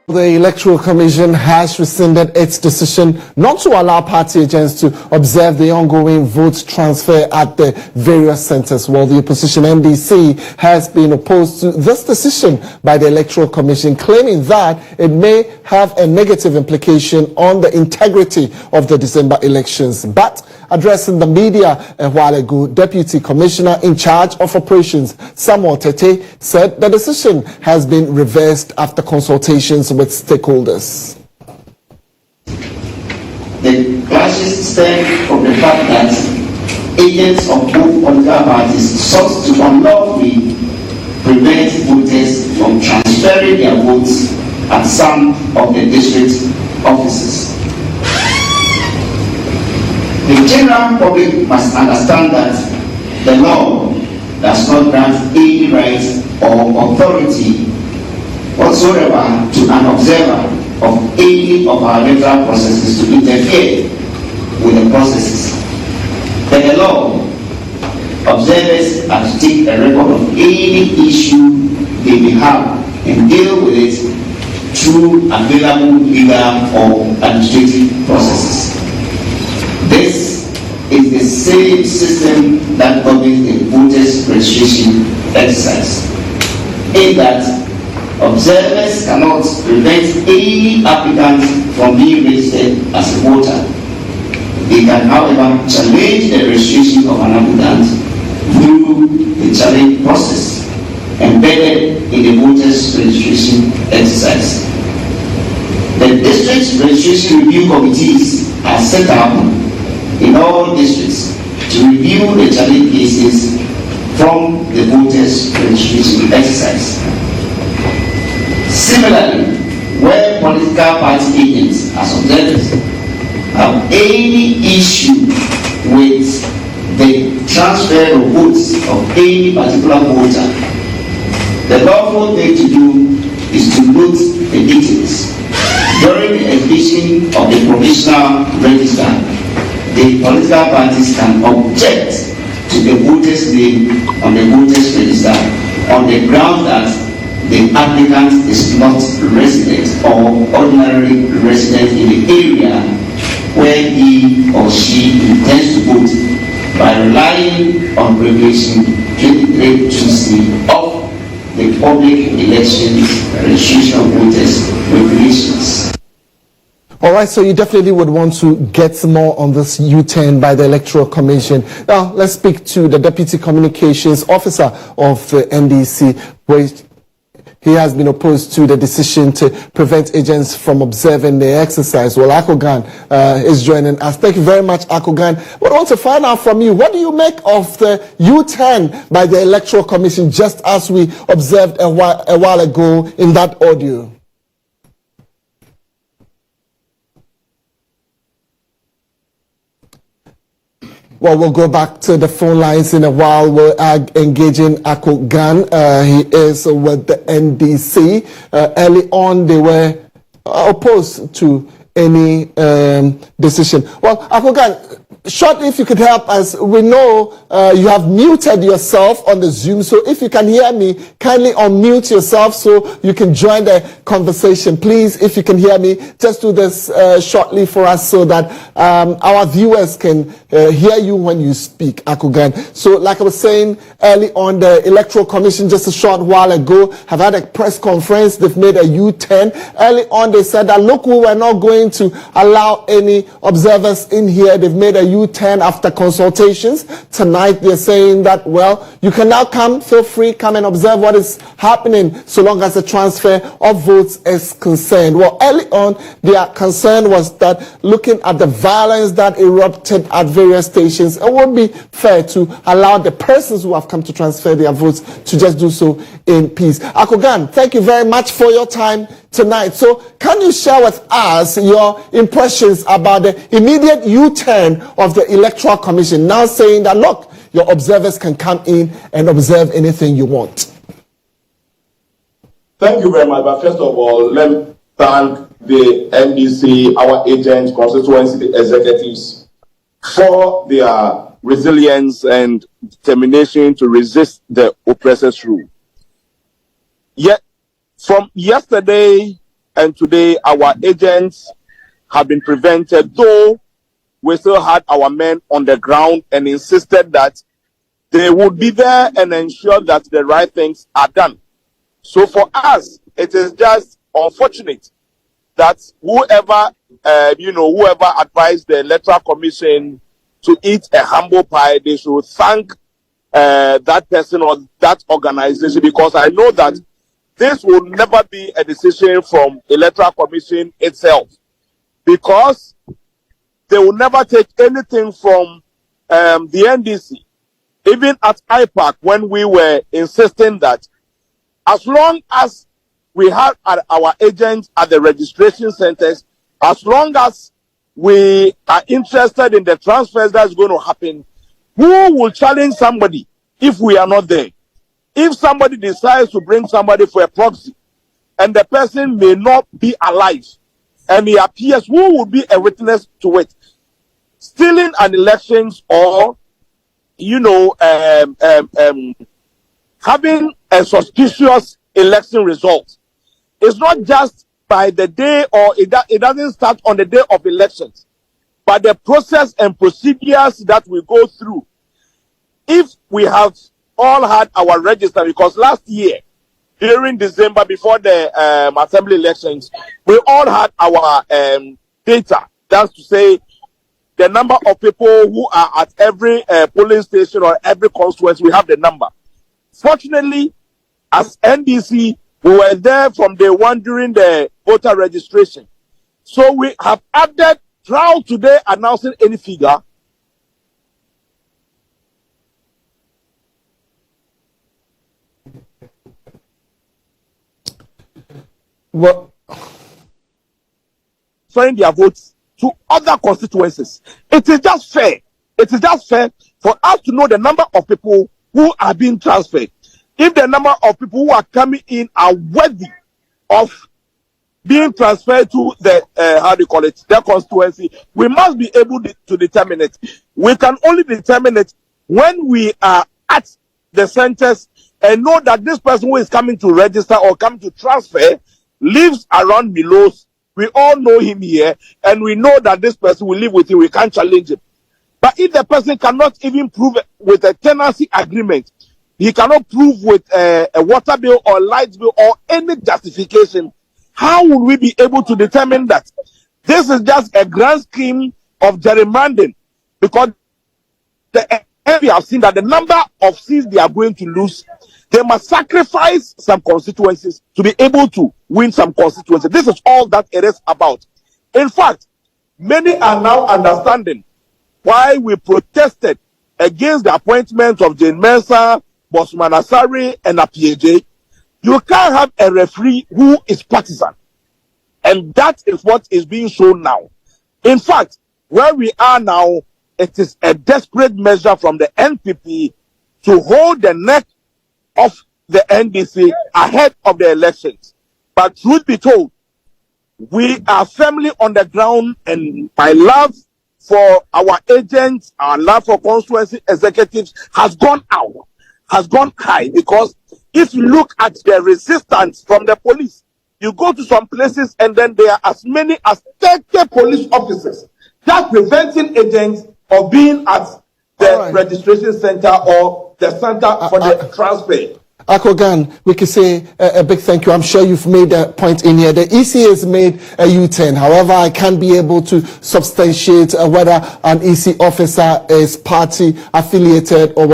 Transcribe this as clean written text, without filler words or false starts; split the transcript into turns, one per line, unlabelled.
The Electoral Commission has rescinded its decision not to allow party agents to observe the ongoing vote transfer at the various centers. Well, the opposition NDC has been opposed to this decision by the Electoral Commission, claiming that it may have a negative implication on the integrity of the December elections. But addressing the media a while ago, Deputy Commissioner in charge of operations, Samuel Tete, said the decision has been reversed after consultations with stakeholders.
The clashes stem from the fact that agents of both political parties sought to unlawfully prevent voters from transferring their votes at some of the district offices. The general public must understand that the law does not grant any right or authority whatsoever to an observer of any of our electoral processes to interfere with the processes. By the law, observers are to take a record of any issue they may have and deal with it through available legal or administrative processes. This is the same system that governs the voters' registration exercise, in that observers cannot prevent any applicant from being registered as a voter. They can, however, challenge the registration of an applicant through the challenge process embedded in the voters' registration exercise. The district registration review committees are set up in all districts to review the challenge cases from the voters' registration exercise. Similarly, where political party agents as observers have any issue with the transfer of votes of any particular voter, the lawful thing to do is to note the details. During the exhibition of the provisional register, the political parties can object to the voters' name on the voters' register on the ground that the applicant is not resident or ordinarily resident in the area where he or she intends to vote, by relying on Regulation 23(2)(c) of the Public Elections Registration of Voters Regulations.
All right, so you definitely would want to get more on this U-turn by the Electoral Commission. Now, let's speak to the Deputy Communications Officer of the NDC, where he has been opposed to the decision to prevent agents from observing the exercise. Well, Akogan is joining us. Thank you very much, Akogan. We want to find out from you, what do you make of the U-turn by the Electoral Commission, just as we observed a while ago in that audio? Well, we'll go back to the phone lines in a while. We're engaging Akogan. He is with the NDC. Early on, they were opposed to any decision. Well, Akogan, shortly, if you could help us, we know you have muted yourself on the Zoom, so if you can hear me, kindly unmute yourself so you can join the conversation. Please, if you can hear me, just do this shortly for us so that our viewers can hear you when you speak, Akogan. So, like I was saying early on, the Electoral Commission just a short while ago have had a press conference. They've made a U-turn. Early on, they said that, look, we were not going to allow any observers in here. They've made a U-turn after consultations. Tonight, they're saying that, well, you can now come, feel free, come and observe what is happening so long as the transfer of votes is concerned. Well, early on, their concern was that looking at the violence that erupted at various stations, it would be fair to allow the persons who have come to transfer their votes to just do so in peace. Akogan, thank you very much for your time tonight. So can you share with us your impressions about the immediate U-turn of the Electoral Commission, now saying that, look, your observers can come in and observe anything you want?
Thank you very much. But first of all, let me thank the NDC, our agents, constituency executives, for their resilience and determination to resist the oppressor's rule. Yet, from yesterday and today our agents have been prevented, though we still had our men on the ground and insisted that they would be there and ensure that the right things are done. So for us, it is just unfortunate that whoever advised the Electoral Commission to eat a humble pie, they should thank that person or that organization, because I know that this will never be a decision from Electoral Commission itself, because they will never take anything from the NDC. Even at IPAC, when we were insisting that as long as we have our agents at the registration centers, as long as we are interested in the transfers that's going to happen, who will challenge somebody if we are not there? If somebody decides to bring somebody for a proxy and the person may not be alive and he appears, who will be a witness to it? Stealing an elections or, having a suspicious election result. It's not just by the day, or it doesn't start on the day of elections, but the process and procedures that we go through. If we have all had our register, because last year, during December, before the assembly elections, we all had our data. That's to say, the number of people who are at every polling station or every constituency, we have the number. Fortunately, as NDC, we were there from day one during the voter registration. So we have added, proud today announcing any figure.
What?
Transferring their votes to other constituencies. It is just fair. It is just fair for us to know the number of people who are being transferred. If the number of people who are coming in are worthy of being transferred to the their constituency, we must be able to determine it. We can only determine it when we are at the centers and know that this person who is coming to register or coming to transfer lives around Milos. We all know him here, and we know that this person will live with him. We can't challenge him. But if the person cannot even prove with a tenancy agreement, he cannot prove with a water bill or light bill or any justification, how will we be able to determine that? This is just a grand scheme of gerrymandering, because we have seen that the number of seats they are going to lose, they must sacrifice some constituencies to be able to win some constituencies. This is all that it is about. In fact, many are now understanding why we protested against the appointment of Jean Mensa, Bosman Asari, and APAJ. You can't have a referee who is partisan. And that is what is being shown now. In fact, where we are now, it is a desperate measure from the NPP to hold the neck of the NDC ahead of the elections. But truth be told, we are firmly on the ground, and my love for our agents, our love for constituency executives has gone out, has gone high, because if you look at the resistance from the police, you go to some places and then there are as many as 30 police officers just preventing agents of being at the registration center or the center for the transfer.
Akogan, we can say a big thank you. I'm sure you've made a point in here. The EC has made a U-turn. However, I can't be able to substantiate whether an EC officer is party affiliated or